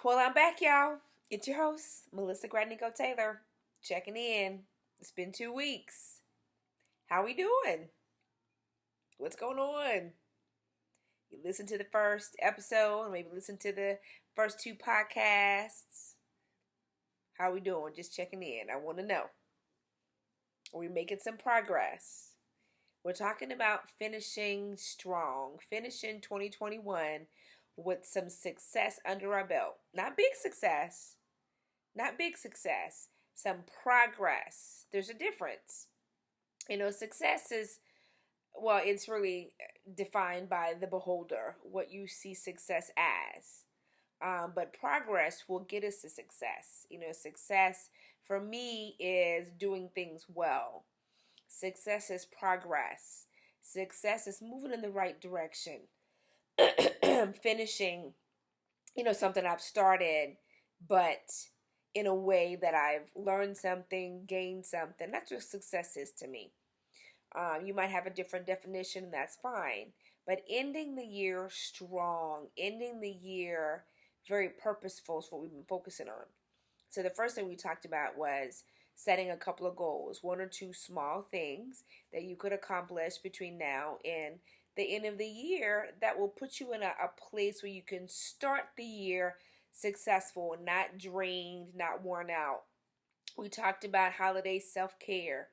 Well, I'm back, y'all. It's your host, Melissa Gradnico Taylor, checking in. It's been 2 weeks. How we doing? What's going on? You listen to the first episode, maybe listen to the first two podcasts. How we doing? Just checking in. I want to know. Are we making some progress? We're talking about finishing strong, finishing 2021 with some success under our belt. Not big success, some progress. There's a difference. Success is, well, it's really defined by the beholder, what you see success as. But progress will get us to success. Success for me is doing things well. Success is progress. Success is moving in the right direction. Finishing, something I've started, but in a way that I've learned something, gained something. That's what success is to me. You might have a different definition, and that's fine. But ending the year strong, ending the year very purposeful is what we've been focusing on. So the first thing we talked about was setting a couple of goals, one or two small things that you could accomplish between now and the end of the year that will put you in a place where you can start the year successful, not drained, not worn out. We talked about holiday self-care.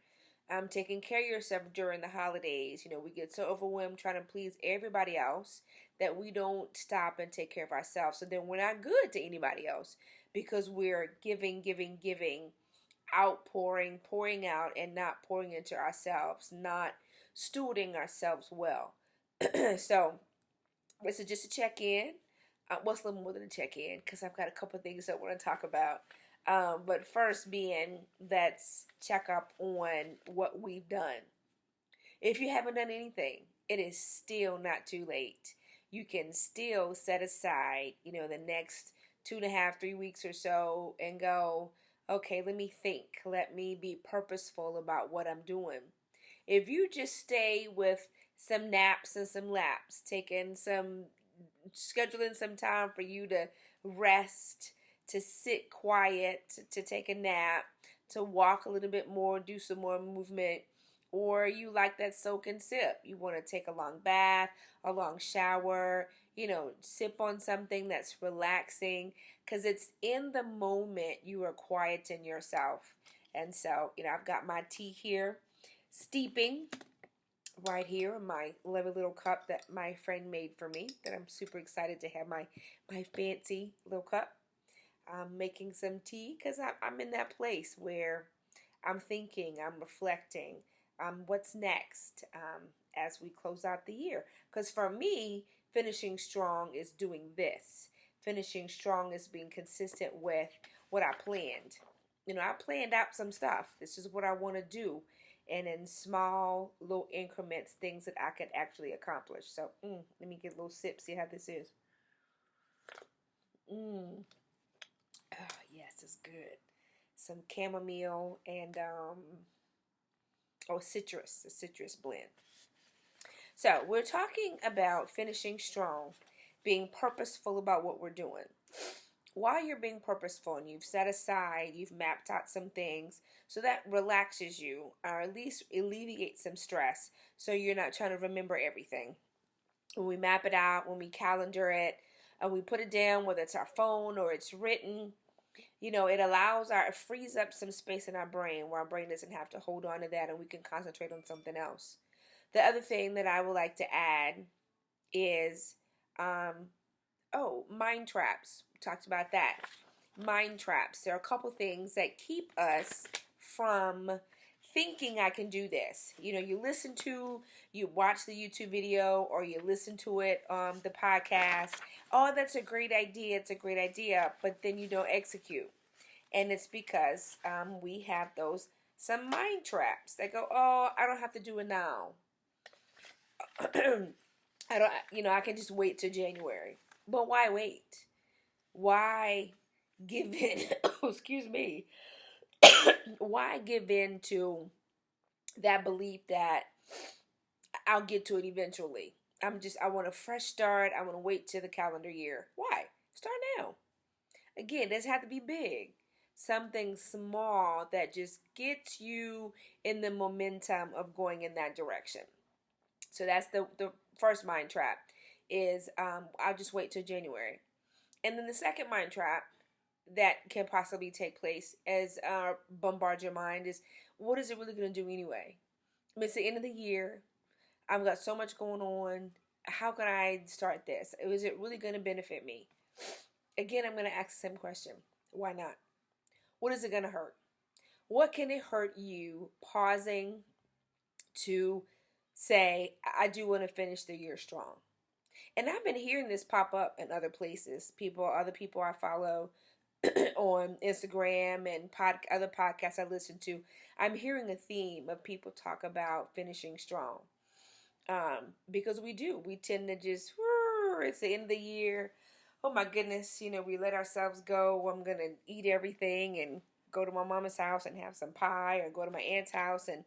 Taking care of yourself during the holidays. We get so overwhelmed trying to please everybody else that we don't stop and take care of ourselves. So then we're not good to anybody else because we're giving, outpouring, pouring out, and not pouring into ourselves, not stewarding ourselves well. So this is just a check-in. What's a little more than a check-in? Because I've got a couple of things that I want to talk about. But first being, let's check up on what we've done. If you haven't done anything, it is still not too late. You can still set aside, the next 2.5, 3 weeks or so and go, okay, let me think. Let me be purposeful about what I'm doing. If you just stay with some naps and some laps, scheduling some time for you to rest, to sit quiet, to take a nap, to walk a little bit more, do some more movement, or you like that soak and sip. You want to take a long bath, a long shower, sip on something that's relaxing because it's in the moment you are quieting yourself. And so, I've got my tea here steeping right here in my lovely little cup that my friend made for me that I'm super excited to have my fancy little cup. I'm making some tea because I'm in that place where I'm thinking, I'm reflecting, what's next as we close out the year. Because for me, finishing strong is doing this. Finishing strong is being consistent with what I planned. I planned out some stuff. This is what I want to do. And in small little increments, things that I could actually accomplish. So let me get a little sip, see how this is. Oh, yes, it's good. Some chamomile and a citrus blend. So we're talking about finishing strong, being purposeful about what we're doing. While you're being purposeful and you've set aside, you've mapped out some things, so that relaxes you, or at least alleviates some stress, so you're not trying to remember everything. When we map it out, when we calendar it, and we put it down, whether it's our phone or it's written, it frees up some space in our brain where our brain doesn't have to hold on to that and we can concentrate on something else. The other thing that I would like to add is, mind traps. We talked about that. Mind traps. There are a couple things that keep us from thinking I can do this. You watch the YouTube video or you listen to it on the podcast. Oh, that's a great idea. It's a great idea. But then you don't execute. And it's because we have some mind traps that go, oh, I don't have to do it now. I can just wait till January. But why wait? Why give in? Excuse me. Why give in to that belief that I'll get to it eventually? I want a fresh start. I want to wait till the calendar year. Why? Start now. Again, it doesn't have to be big. Something small that just gets you in the momentum of going in that direction. So that's the first mind trap is I'll just wait till January. And then the second mind trap that can possibly take place as bombard your mind is what is it really going to do anyway? I mean, it's the end of the year. I've got so much going on. How can I start this? Is it really going to benefit me? Again, I'm going to ask the same question. Why not? What is it going to hurt? What can it hurt you pausing to say, I do want to finish the year strong? And I've been hearing this pop up in other places. Other people I follow on Instagram and other podcasts I listen to, I'm hearing a theme of people talk about finishing strong. Because we do. We tend to just, it's the end of the year. Oh my goodness, we let ourselves go. I'm going to eat everything and go to my mama's house and have some pie, or go to my aunt's house and,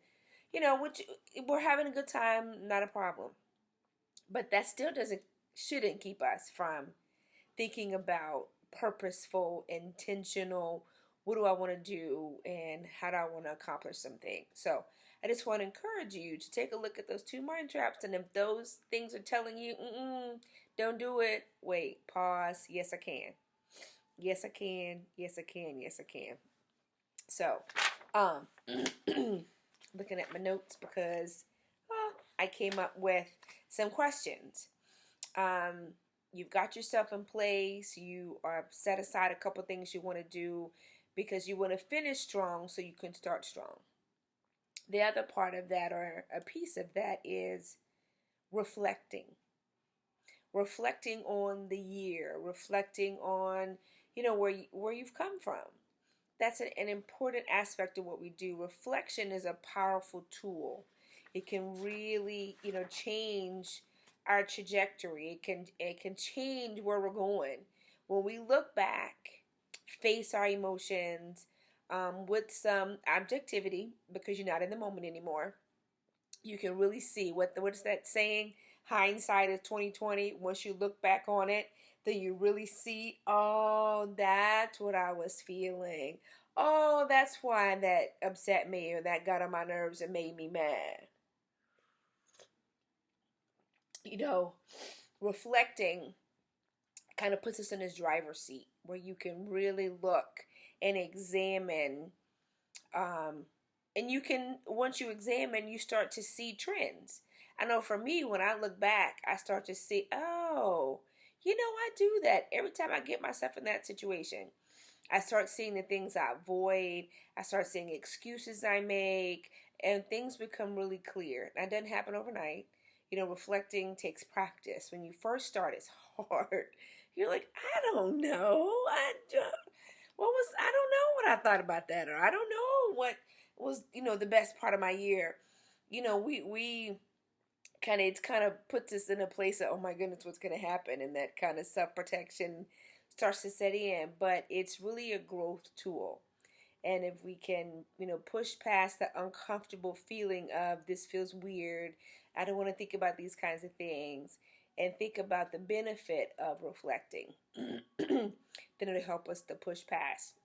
which we're having a good time, not a problem. But that still shouldn't keep us from thinking about purposeful, intentional, what do I want to do and how do I want to accomplish something. So I just want to encourage you to take a look at those two mind traps. And if those things are telling you, don't do it, wait, pause. Yes, I can. Yes, I can. Yes, I can. Yes, I can. So, looking at my notes because I came up with some questions. You've got yourself in place. You are set aside a couple things you want to do because you want to finish strong so you can start strong. The other part of that, or a piece of that, is reflecting. Reflecting on the year, reflecting on, where you've come from. That's an important aspect of what we do. Reflection is a powerful tool. It can really, change our trajectory. It can change where we're going. When we look back, face our emotions with some objectivity, because you're not in the moment anymore, you can really see what is that saying? Hindsight is 2020. Once you look back on it, then you really see, oh, that's what I was feeling. Oh, that's why that upset me, or that got on my nerves and made me mad. Reflecting kind of puts us in this driver's seat where you can really look and examine. And you can, once you examine, you start to see trends. I know for me, when I look back, I start to see, oh, I do that every time I get myself in that situation. I start seeing the things I avoid. I start seeing excuses I make, and things become really clear. That doesn't happen overnight. Reflecting takes practice. When you first start, it's hard. You're like, I don't know. I don't know what I thought about that, or I don't know what was, the best part of my year. We it kind of puts us in a place of, oh my goodness, what's going to happen? And that kind of self-protection starts to set in, but it's really a growth tool. And if we can, push past the uncomfortable feeling of this feels weird, I don't want to think about these kinds of things, and think about the benefit of reflecting, then it'll help us to push past.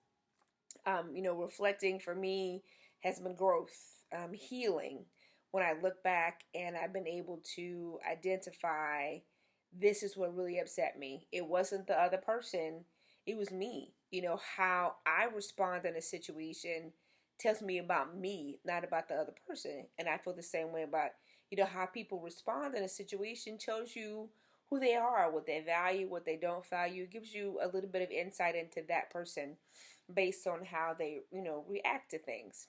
Reflecting for me has been growth, healing. When I look back and I've been able to identify, this is what really upset me. It wasn't the other person, it was me. How I respond in a situation tells me about me, not about the other person. And I feel the same way about, how people respond in a situation tells you who they are, what they value, what they don't value. It gives you a little bit of insight into that person based on how they, react to things.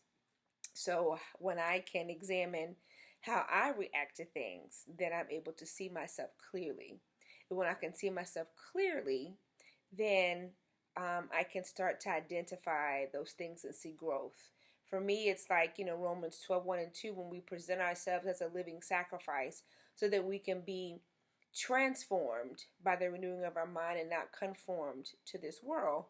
So when I can examine how I react to things, then I'm able to see myself clearly. And when I can see myself clearly, then I can start to identify those things and see growth. For me, it's like, Romans 12:1 and 2, when we present ourselves as a living sacrifice so that we can be transformed by the renewing of our mind and not conformed to this world.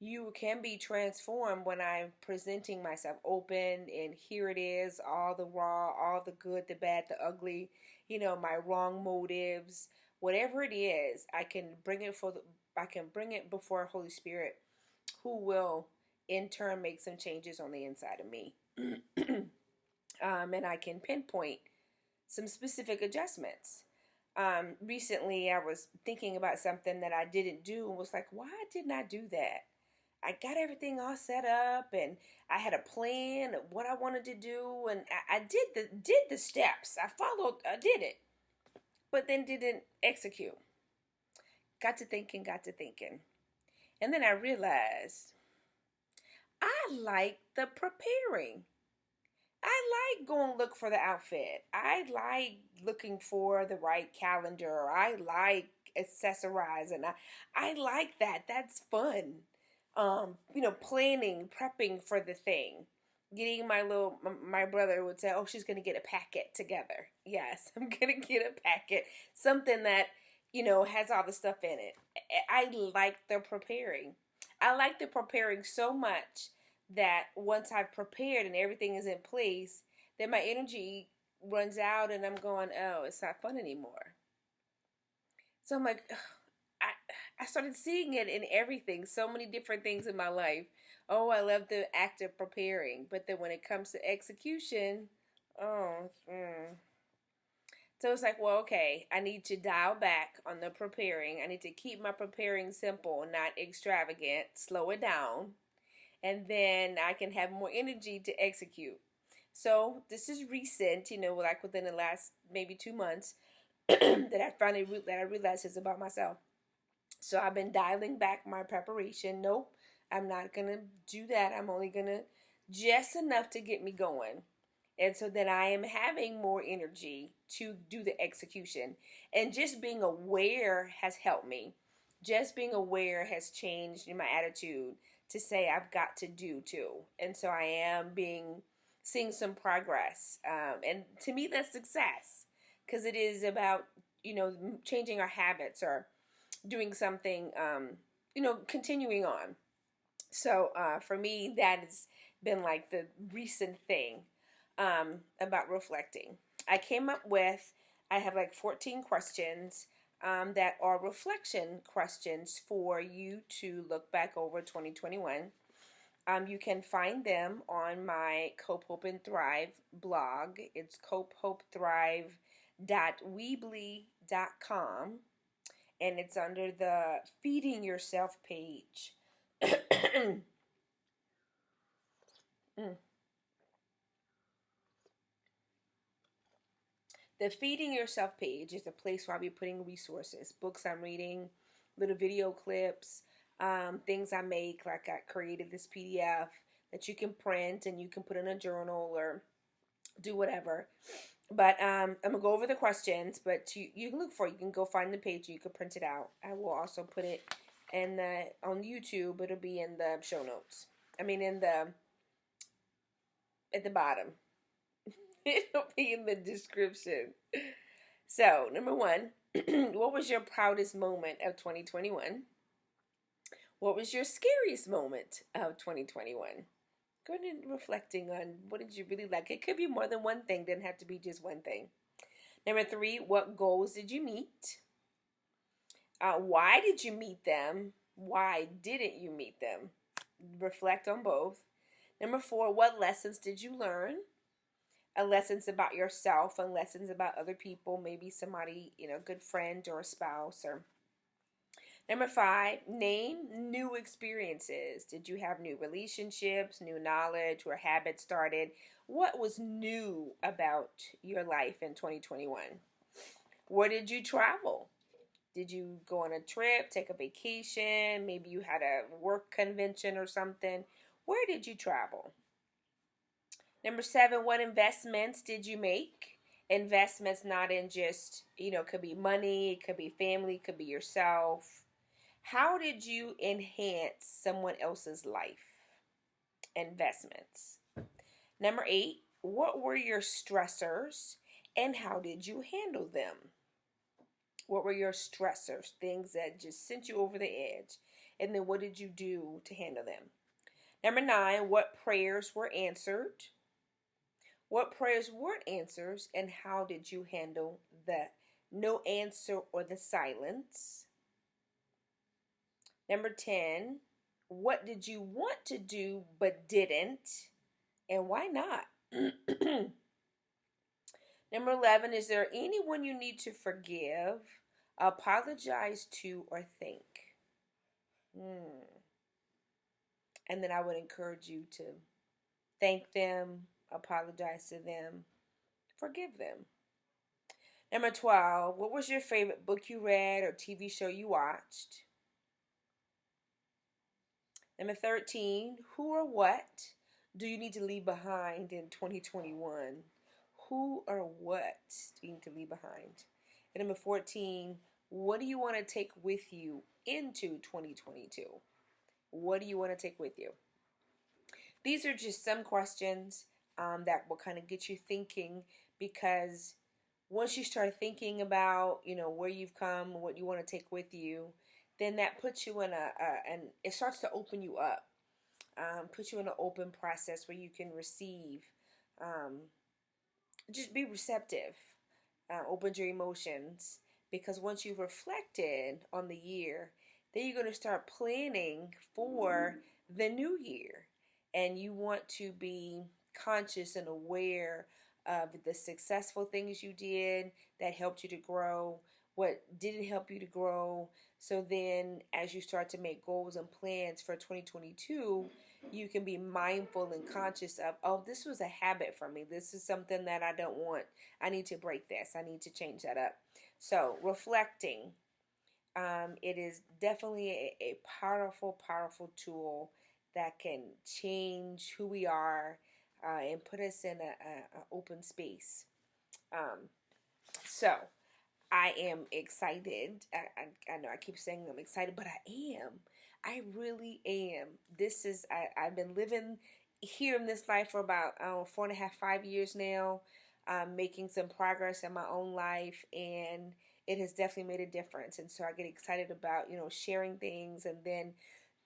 You can be transformed when I'm presenting myself open, and here it is, all the raw, all the good, the bad, the ugly, my wrong motives, whatever it is, I can bring it I can bring it before Holy Spirit, who will in turn make some changes on the inside of me. And I can pinpoint some specific adjustments. Recently, I was thinking about something that I didn't do and was like, why didn't I do that? I got everything all set up and I had a plan of what I wanted to do, and I did the steps. I did it, but then didn't execute. Got to thinking. And then I realized I like the preparing. I like going look for the outfit. I like looking for the right calendar. I like accessorizing. I like that. That's fun. Planning, prepping for the thing. Getting my brother would say, "Oh, she's gonna get a packet together." Yes, I'm gonna get a packet, something that has all the stuff in it. I like the preparing. I like the preparing so much that once I've prepared and everything is in place, then my energy runs out and I'm going, oh, it's not fun anymore. So I'm like, I started seeing it in everything, so many different things in my life. Oh, I love the act of preparing, but then when it comes to execution, oh, so it's like, well, okay, I need to dial back on the preparing. I need to keep my preparing simple, not extravagant, slow it down, and then I can have more energy to execute. So this is recent, like within the last maybe 2 months that I realized this about myself. So I've been dialing back my preparation. Nope, I'm not gonna do that. I'm only gonna just enough to get me going. And so then I am having more energy to do the execution. And just being aware has helped me. Just being aware has changed my attitude to say I've got to do too. And so I am seeing some progress. And to me, that's success because it is about, changing our habits or doing something, continuing on. So for me, that has been like the recent thing about reflecting. I have like 14 questions that are reflection questions for you to look back over 2021. You can find them on my Cope, Hope, and Thrive blog. It's copehopethrive.weebly.com, and it's under the Feeding Yourself page. Mm. The Feeding Yourself page is a place where I'll be putting resources, books I'm reading, little video clips, things I make. Like I created this PDF that you can print and you can put in a journal or do whatever. But I'm gonna go over the questions, but you can look for it. You can go find the page. You can print it out. I will also put it on YouTube. It'll be in the show notes. I mean, at the bottom. It'll be in the description. So, number one, what was your proudest moment of 2021? What was your scariest moment of 2021? Go ahead and reflecting on what did you really like. It could be more than one thing, doesn't have to be just one thing. Number three, what goals did you meet? Why did you meet them? Why didn't you meet them? Reflect on both. Number four, what lessons did you learn? Lessons about yourself and lessons about other people, maybe somebody, good friend or a spouse. Or number five, name new experiences. Did you have new relationships, new knowledge, where habits started? What was new about your life in 2021? Where did you travel? Did you go on a trip, take a vacation? Maybe you had a work convention or something. Where did you travel? Number seven, what investments did you make? Investments not in just, could be money, it could be family, it could be yourself. How did you enhance someone else's life? Investments. Number eight, what were your stressors and how did you handle them? What were your stressors, things that just sent you over the edge? And then what did you do to handle them? Number nine, what prayers were answered? What prayers weren't answers and how did you handle the no answer or the silence. Number 10, what did you want to do but didn't? And why not? Number 11, is there anyone you need to forgive, apologize to, or thank? And then I would encourage you to thank them, apologize to them, forgive them. Number 12, what was your favorite book you read or TV show you watched? Number 13, who or what do you need to leave behind in 2021? Who or what do you need to leave behind? And number 14, what do you want to take with you into 2022? What do you want to take with you? These are just some questions that will kind of get you thinking, because once you start thinking about, where you've come, what you want to take with you, then that puts you in and it starts to open you up, puts you in an open process where you can receive, just be receptive, open your emotions, because once you've reflected on the year, then you're going to start planning for the new year, and you want to be conscious and aware of the successful things you did that helped you to grow, what didn't help you to grow. So then as you start to make goals and plans for 2022, you can be mindful and conscious of, oh, this was a habit for me. This is something that I don't want. I need to break this. I need to change that up. So reflecting, it is definitely a powerful, powerful tool that can change who we are, and put us in a open space. So I am excited. I know I keep saying I'm excited, but I am. I really am. I've been living here in this life for about 4.5, 5 years now, making some progress in my own life, and it has definitely made a difference. And so I get excited about, sharing things, and then,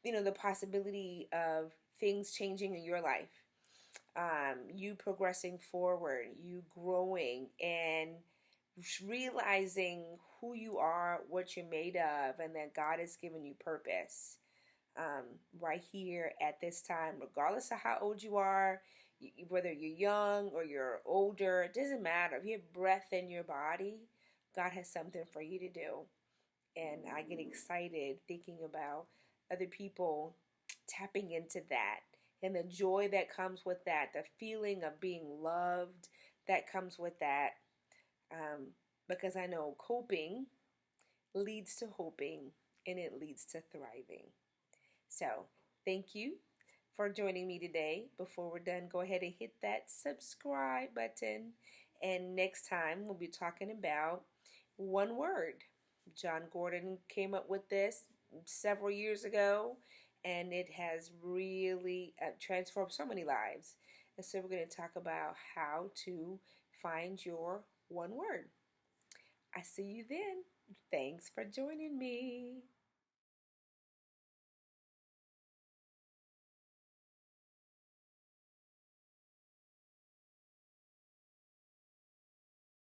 the possibility of things changing in your life, you progressing forward, you growing, and realizing who you are, what you're made of, and that God has given you purpose, right here at this time, regardless of how old you are, whether you're young or you're older, it doesn't matter. If you have breath in your body, God has something for you to do. And I get excited thinking about other people tapping into that, and the joy that comes with that, the feeling of being loved that comes with that. Because I know coping leads to hoping, and it leads to thriving. So thank you for joining me today. Before we're done, go ahead and hit that subscribe button. And next time we'll be talking about one word. John Gordon came up with this several years ago, and it has really transformed so many lives. And so we're going to talk about how to find your one word. I see you then. Thanks for joining me.